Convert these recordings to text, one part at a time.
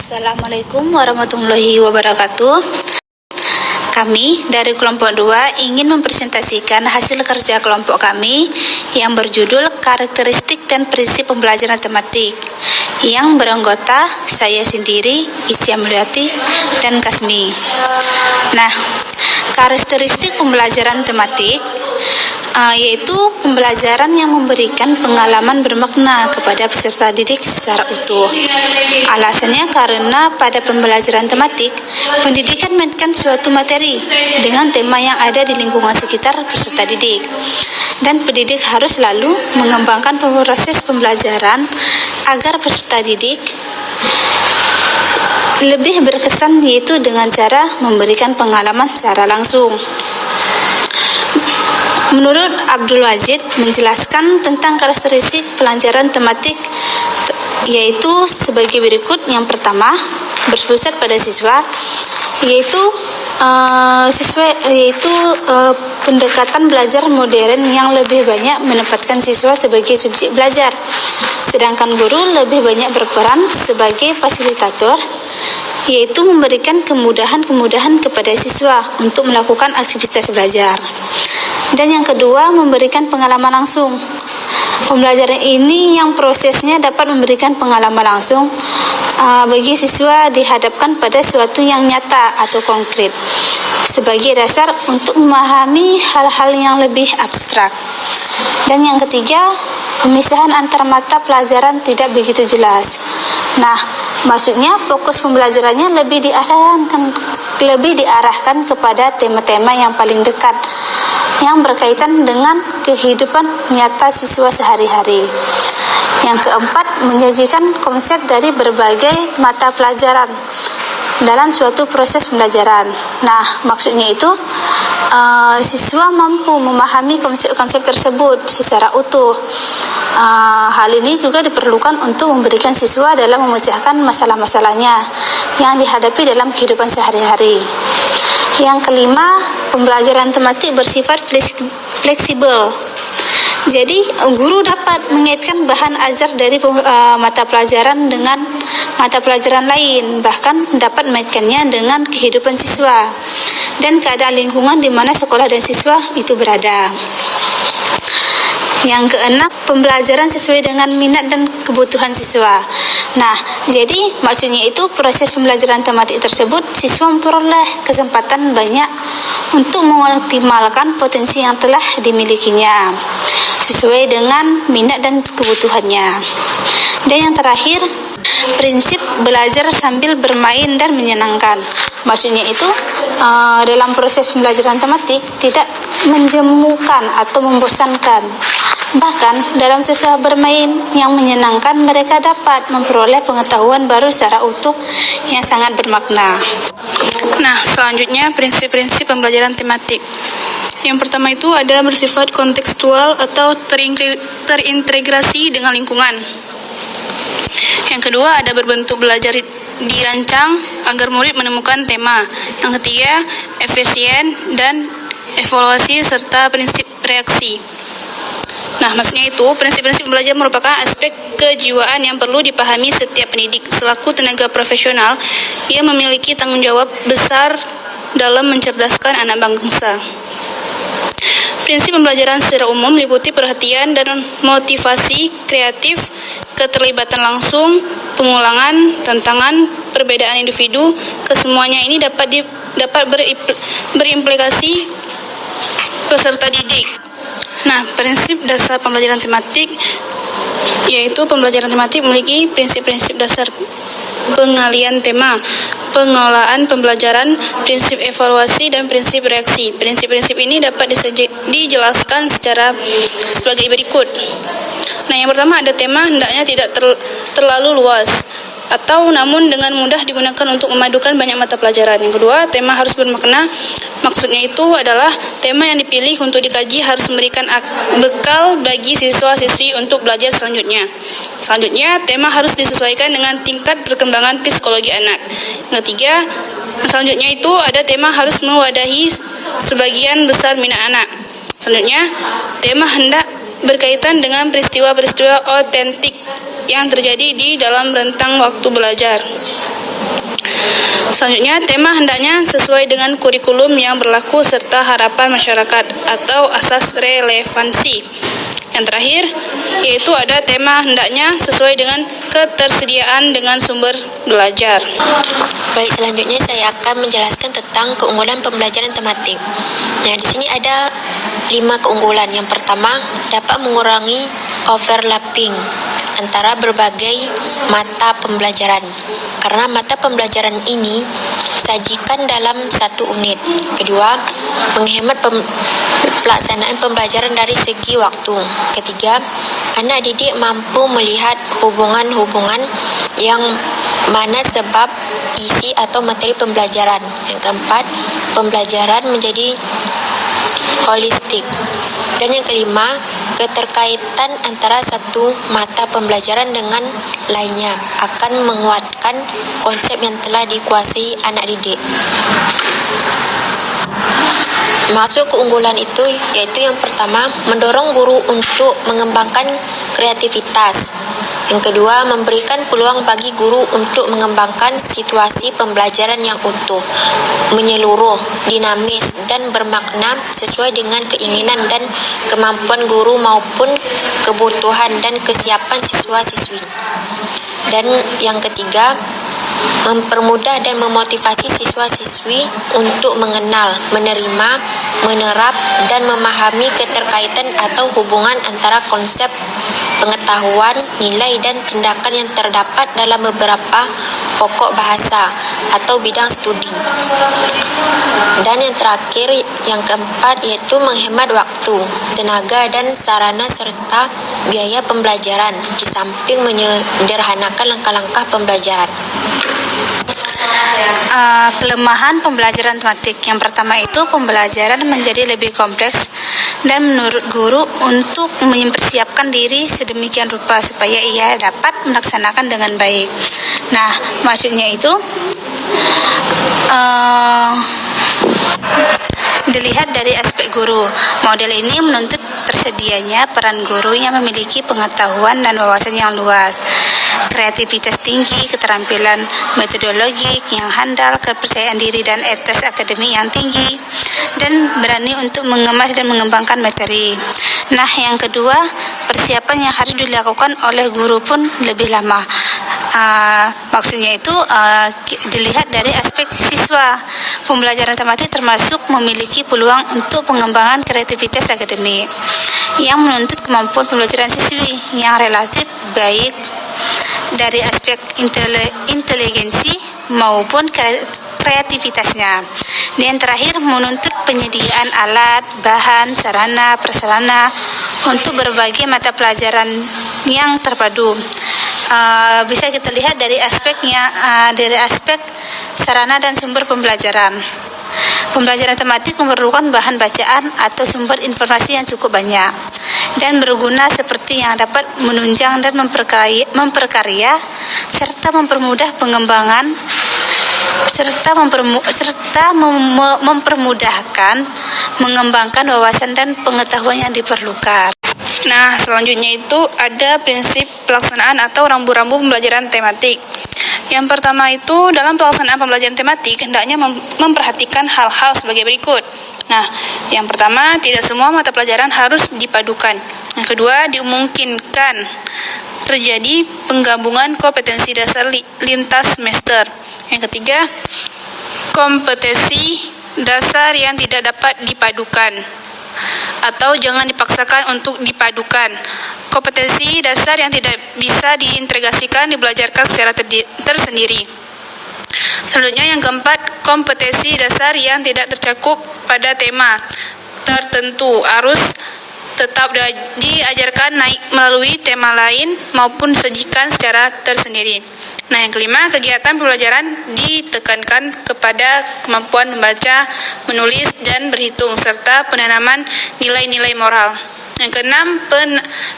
Assalamualaikum warahmatullahi wabarakatuh. Kami dari kelompok 2 ingin mempresentasikan hasil kerja kelompok kami yang berjudul Karakteristik dan Prinsip Pembelajaran Tematik yang beranggota saya sendiri, Isya Mulyati, dan Kasmi. Nah, karakteristik pembelajaran tematik yaitu pembelajaran yang memberikan pengalaman bermakna kepada peserta didik secara utuh. Alasannya karena pada pembelajaran tematik, pendidikan memainkan suatu materi dengan tema yang ada di lingkungan sekitar peserta didik. Dan pendidik harus selalu mengembangkan proses pembelajaran agar peserta didik lebih berkesan, yaitu dengan cara memberikan pengalaman secara langsung. Menurut Abdul Wajid menjelaskan tentang karakteristik pelajaran tematik yaitu sebagai berikut. Yang pertama, berpusat pada siswa, yaitu pendekatan belajar modern yang lebih banyak menempatkan siswa sebagai subjek belajar, sedangkan guru lebih banyak berperan sebagai fasilitator, yaitu memberikan kemudahan-kemudahan kepada siswa untuk melakukan aktivitas belajar. Dan yang kedua, memberikan pengalaman langsung. Pembelajaran ini yang prosesnya dapat memberikan pengalaman langsung bagi siswa dihadapkan pada suatu yang nyata atau konkret sebagai dasar untuk memahami hal-hal yang lebih abstrak. Dan yang ketiga, pemisahan antar mata pelajaran tidak begitu jelas. Nah, maksudnya fokus pembelajarannya lebih diarahkan kepada tema-tema yang paling dekat yang berkaitan dengan kehidupan nyata siswa sehari-hari. Yang keempat, menyajikan konsep dari berbagai mata pelajaran dalam suatu proses pembelajaran. Nah, maksudnya itu siswa mampu memahami konsep-konsep tersebut secara utuh. Hal ini juga diperlukan untuk memberikan siswa dalam memecahkan masalah-masalahnya yang dihadapi dalam kehidupan sehari-hari. Yang kelima, pembelajaran tematik bersifat fleksibel. Jadi, guru dapat mengaitkan bahan ajar dari mata pelajaran dengan mata pelajaran lain, bahkan dapat mengaitkannya dengan kehidupan siswa dan keadaan lingkungan di mana sekolah dan siswa itu berada. Yang keenam, pembelajaran sesuai dengan minat dan kebutuhan siswa. Nah, jadi maksudnya itu proses pembelajaran tematik tersebut siswa memperoleh kesempatan banyak untuk mengoptimalkan potensi yang telah dimilikinya sesuai dengan minat dan kebutuhannya. Dan yang terakhir, prinsip belajar sambil bermain dan menyenangkan. Maksudnya itu dalam proses pembelajaran tematik tidak menjemukan atau membosankan. Bahkan dalam suasana bermain yang menyenangkan, mereka dapat memperoleh pengetahuan baru secara utuh yang sangat bermakna. Nah, selanjutnya prinsip-prinsip pembelajaran tematik. Yang pertama itu ada bersifat kontekstual atau terintegrasi dengan lingkungan. Yang kedua ada berbentuk belajar dirancang agar murid menemukan tema. Yang ketiga, efisien dan evaluasi serta prinsip reaksi. Nah, maksudnya itu prinsip-prinsip belajar merupakan aspek kejiwaan yang perlu dipahami setiap pendidik. Selaku tenaga profesional, ia memiliki tanggung jawab besar dalam mencerdaskan anak bangsa. Prinsip pembelajaran secara umum meliputi perhatian dan motivasi kreatif, keterlibatan langsung, pengulangan, tantangan, perbedaan individu. Kesemuanya ini dapat berimplikasi peserta didik. Nah, prinsip dasar pembelajaran tematik yaitu pembelajaran tematik memiliki prinsip-prinsip dasar: pengalian tema, pengelolaan pembelajaran, prinsip evaluasi, dan prinsip reaksi. Prinsip-prinsip ini dapat dijelaskan sebagai berikut. Nah, yang pertama ada tema hendaknya tidak terlalu luas atau namun dengan mudah digunakan untuk memadukan banyak mata pelajaran. Yang kedua, tema harus bermakna. Maksudnya itu adalah tema yang dipilih untuk dikaji harus memberikan bekal bagi siswa-siswi untuk belajar selanjutnya. Selanjutnya, tema harus disesuaikan dengan tingkat perkembangan psikologi anak. Yang ketiga, selanjutnya itu ada tema harus mewadahi sebagian besar minat anak. Selanjutnya, tema hendak berkaitan dengan peristiwa-peristiwa otentik yang terjadi di dalam rentang waktu belajar. Selanjutnya, tema hendaknya sesuai dengan kurikulum yang berlaku serta harapan masyarakat atau asas relevansi. Yang terakhir, yaitu ada tema hendaknya sesuai dengan ketersediaan dengan sumber belajar. Baik, selanjutnya saya akan menjelaskan tentang keunggulan pembelajaran tematik. Nah, di sini ada 5 keunggulan. Yang pertama, dapat mengurangi overlapping antara berbagai mata pembelajaran. Karena mata pembelajaran ini sajikan dalam satu unit. Kedua, menghemat pelaksanaan pembelajaran dari segi waktu. Ketiga, anak didik mampu melihat hubungan-hubungan yang mana sebab isi atau materi pembelajaran. Yang keempat, pembelajaran menjadi holistik. Dan yang kelima, keterkaitan antara satu mata pembelajaran dengan lainnya akan menguatkan konsep yang telah dikuasai anak didik. Masuk keunggulan itu yaitu yang pertama, mendorong guru untuk mengembangkan kreativitas. Yang kedua, memberikan peluang bagi guru untuk mengembangkan situasi pembelajaran yang utuh, menyeluruh, dinamis, dan bermakna sesuai dengan keinginan dan kemampuan guru maupun kebutuhan dan kesiapan siswa-siswi. Dan yang ketiga, mempermudah dan memotivasi siswa-siswi untuk mengenal, menerima, menerap, dan memahami keterkaitan atau hubungan antara konsep pengetahuan, nilai, dan tindakan yang terdapat dalam beberapa pokok bahasa atau bidang studi. Dan yang terakhir, yang keempat, yaitu menghemat waktu, tenaga, dan sarana serta biaya pembelajaran, di samping menyederhanakan langkah-langkah pembelajaran. Kelemahan pembelajaran tematik. Yang pertama itu pembelajaran menjadi lebih kompleks dan menurut guru untuk mempersiapkan diri sedemikian rupa supaya ia dapat melaksanakan dengan baik. Nah, maksudnya itu dilihat dari aspek guru. Model ini menuntut tersedianya peran guru yang memiliki pengetahuan dan wawasan yang luas, kreativitas tinggi, keterampilan metodologi yang handal, kepercayaan diri dan etos akademik yang tinggi, dan berani untuk mengemas dan mengembangkan materi. Nah, yang kedua, persiapan yang harus dilakukan oleh guru pun lebih lama. Maksudnya itu dilihat dari aspek siswa. Pembelajaran tematik termasuk memiliki peluang untuk pengembangan kreativitas akademik yang menuntut kemampuan pembelajaran siswi yang relatif baik dari aspek inteligensi maupun kreativitasnya. Dan yang terakhir, menuntut penyediaan alat, bahan, sarana, prasarana untuk berbagai mata pelajaran yang terpadu. Bisa kita lihat dari aspek sarana dan sumber pembelajaran. Pembelajaran tematik memerlukan bahan bacaan atau sumber informasi yang cukup banyak dan berguna seperti yang dapat menunjang dan memperkarya serta mempermudah pengembangan mempermudahkan mengembangkan wawasan dan pengetahuan yang diperlukan. Nah, selanjutnya itu ada prinsip pelaksanaan atau rambu-rambu pembelajaran tematik. Yang pertama itu, dalam pelaksanaan pembelajaran tematik hendaknya memperhatikan hal-hal sebagai berikut. Nah, yang pertama, tidak semua mata pelajaran harus dipadukan. Yang kedua, dimungkinkan terjadi penggabungan kompetensi dasar lintas semester. Yang ketiga, kompetensi dasar yang tidak dapat dipadukan atau jangan dipaksakan untuk dipadukan. Kompetensi dasar yang tidak bisa diintegrasikan dibelajarkan secara tersendiri. Selanjutnya yang keempat, kompetensi dasar yang tidak tercakup pada tema tertentu harus tetap diajarkan naik melalui tema lain maupun disajikan secara tersendiri. Nah, yang kelima, kegiatan pembelajaran ditekankan kepada kemampuan membaca, menulis, dan berhitung, serta penanaman nilai-nilai moral. Yang keenam,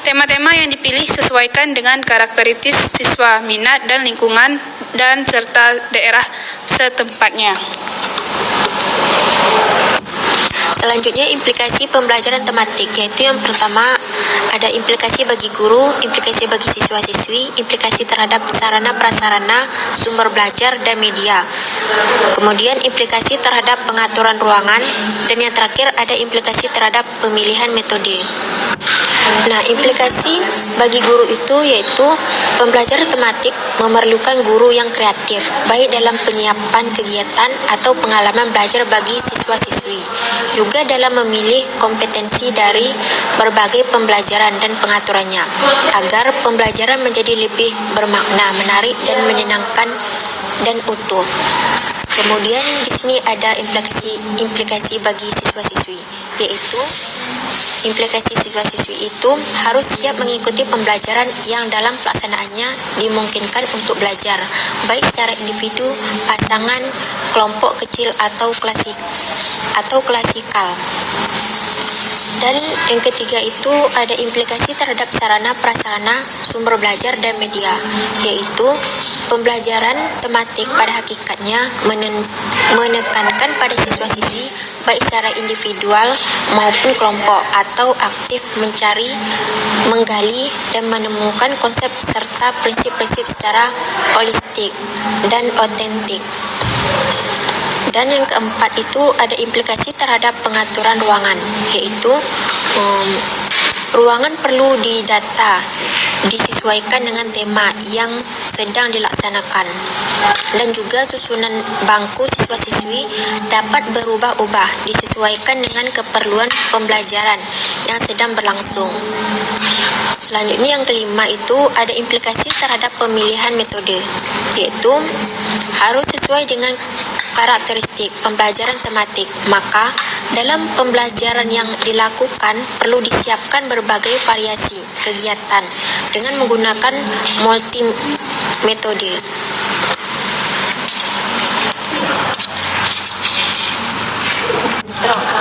tema-tema yang dipilih sesuaikan dengan karakteristik siswa, minat dan lingkungan, dan serta daerah setempatnya. Selanjutnya, implikasi pembelajaran tematik, yaitu yang pertama ada implikasi bagi guru, implikasi bagi siswa-siswi, implikasi terhadap sarana prasarana, sumber belajar, dan media. Kemudian implikasi terhadap pengaturan ruangan, dan yang terakhir ada implikasi terhadap pemilihan metode. Nah, implikasi bagi guru itu yaitu pembelajaran tematik memerlukan guru yang kreatif, baik dalam penyiapan kegiatan atau pengalaman belajar bagi siswa-siswi, juga dalam memilih kompetensi dari berbagai pembelajaran dan pengaturannya, agar pembelajaran menjadi lebih bermakna, menarik, dan menyenangkan dan utuh. Kemudian di sini ada implikasi bagi siswa-siswi, yaitu implikasi siswa-siswi itu harus siap mengikuti pembelajaran yang dalam pelaksanaannya dimungkinkan untuk belajar, baik secara individu, pasangan, kelompok kecil atau klasikal. Dan yang ketiga itu ada implikasi terhadap sarana prasarana, sumber belajar, dan media, yaitu pembelajaran tematik pada hakikatnya menekankan pada siswa-siswi baik secara individual maupun kelompok, atau aktif mencari, menggali, dan menemukan konsep serta prinsip-prinsip secara holistik dan otentik. Dan yang keempat itu ada implikasi terhadap pengaturan ruangan, yaitu ruangan perlu didata, disesuaikan dengan tema yang sedang dilaksanakan, dan juga susunan bangku siswa-siswi dapat berubah-ubah disesuaikan dengan keperluan pembelajaran yang sedang berlangsung. Selanjutnya yang kelima itu ada implikasi terhadap pemilihan metode, yaitu harus sesuai dengan karakteristik pembelajaran tematik. Maka dalam pembelajaran yang dilakukan perlu disiapkan berbagai variasi kegiatan dengan menggunakan multi metode.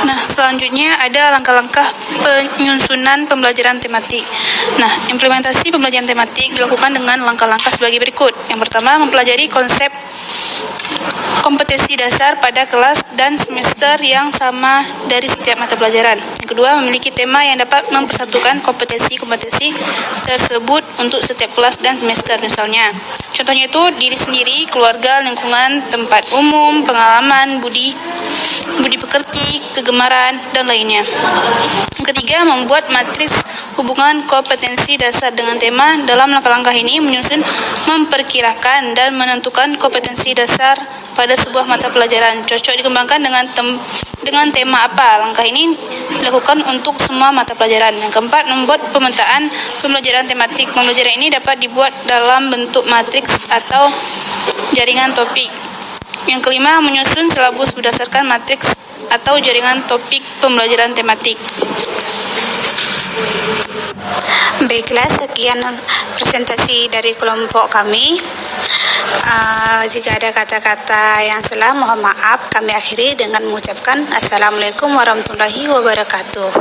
Nah, selanjutnya ada langkah-langkah penyusunan pembelajaran tematik. Nah, implementasi pembelajaran tematik dilakukan dengan langkah-langkah sebagai berikut. Yang pertama, mempelajari konsep kompetensi dasar pada kelas dan semester yang sama dari setiap mata pelajaran. Yang kedua, memiliki tema yang dapat mempersatukan kompetensi-kompetensi tersebut untuk setiap kelas dan semester. Misalnya, contohnya itu diri sendiri, keluarga, lingkungan, tempat umum, pengalaman, budi pekerti, kegemaran, dan lainnya. Yang ketiga, membuat matriks hubungan kompetensi dasar dengan tema. Dalam langkah-langkah ini menyusun, memperkirakan, dan menentukan kompetensi dasar pada sebuah mata pelajaran. Cocok dikembangkan dengan tema apa? Langkah ini dilakukan untuk semua mata pelajaran. Yang keempat, membuat pemetaan pembelajaran tematik. Pembelajaran ini dapat dibuat dalam bentuk matriks atau jaringan topik. Yang kelima, menyusun silabus berdasarkan matriks atau jaringan topik pembelajaran tematik. Baiklah, sekian presentasi dari kelompok kami. Jika ada kata-kata yang salah, mohon maaf. Kami akhiri dengan mengucapkan Assalamualaikum warahmatullahi wabarakatuh.